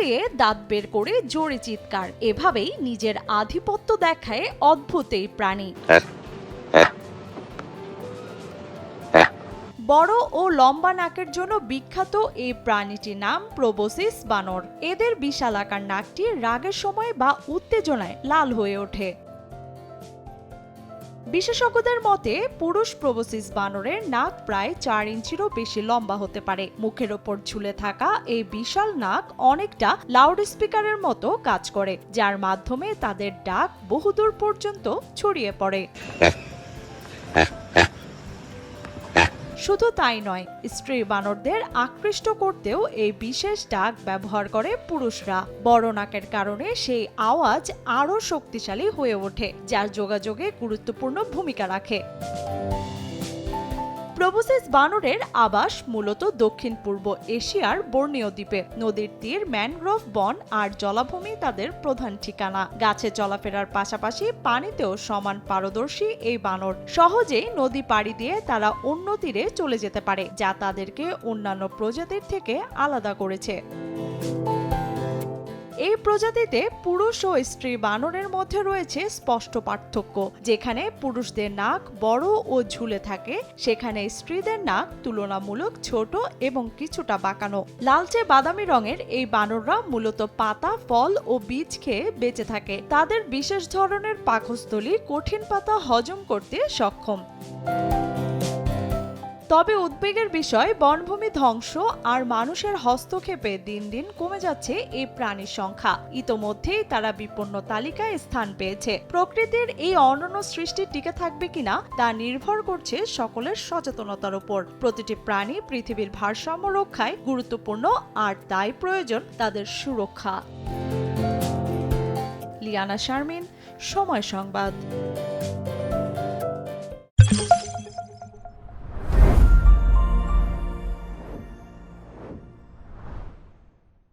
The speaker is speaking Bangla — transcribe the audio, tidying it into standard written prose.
ফুলিয়ে দাঁত বের করে জোরে চিৎকার, এভাবেই নিজের আধিপত্য দেখায় অদ্ভুত এই প্রাণী। বড় ও লম্বা নাকের জন্য বিখ্যাত এই প্রাণীটির নাম প্রোবোসিস বানর। এদের বিশালাকার নাকটি রাগের সময় বা উত্তেজনায় লাল হয়ে ওঠে। বিশেষজ্ঞদের মতে পুরুষ প্রোবোসিস বানরের নাক প্রায় 4 ইঞ্চিরও বেশি লম্বা হতে পারে। মুখের ওপর ঝুলে থাকা এই বিশাল নাক অনেকটা লাউড স্পিকারের মতো কাজ করে, যার মাধ্যমে তাদের ডাক বহুদূর পর্যন্ত ছড়িয়ে পড়ে। শুধু তাই নয়, স্ত্রী বানরদের আকৃষ্ট করতেও এই বিশেষ ডাক ব্যবহার করে পুরুষরা। বড় নাকের কারণে সেই আওয়াজ আরও শক্তিশালী হয়ে ওঠে, যার যোগাযোগে গুরুত্বপূর্ণ ভূমিকা রাখে। প্রোবোসিস বানরের আবাস মূলত দক্ষিণ পূর্ব এশিয়ার বর্নিও দ্বীপে। নদীর তীর, ম্যানগ্রোভ বন আর জলাভূমি তাদের প্রধান ঠিকানা। গাছে চলাফেরার পাশাপাশি পানিতেও সমান পারদর্শী এই বানর। সহজেই নদী পাড়ি দিয়ে তারা অন্য তীরে চলে যেতে পারে, যা তাদেরকে অন্যান্য প্রজাতির থেকে আলাদা করেছে। এই প্রজাতিতে পুরুষ ও স্ত্রী বানরের মধ্যে রয়েছে স্পষ্ট পার্থক্য। যেখানে পুরুষদের নাক বড় ও ঝুলে থাকে, সেখানে স্ত্রীদের নাক তুলনামূলক ছোট এবং কিছুটা বাঁকানো। লালচে বাদামি রঙের এই বানররা মূলত পাতা, ফল ও বীজ খেয়ে বেঁচে থাকে। তাদের বিশেষ ধরনের পাকস্থলী কঠিন পাতা হজম করতে সক্ষম। তবে উদ্বেগের বিষয়, বনভূমি ধ্বংস আর মানুষের হস্তক্ষেপে দিন দিন কমে যাচ্ছে এই প্রাণীর সংখ্যা। ইতোমধ্যেই তারা বিপন্ন তালিকায় স্থান পেয়েছে। প্রকৃতির এই অনন্য সৃষ্টি টিকে থাকবে কিনা তা নির্ভর করছে সকলের সচেতনতার উপর। প্রতিটি প্রাণী পৃথিবীর ভারসাম্য রক্ষায় গুরুত্বপূর্ণ, আর তাই প্রয়োজন তাদের সুরক্ষা। লিয়ানা শারমিন, সময় সংবাদ।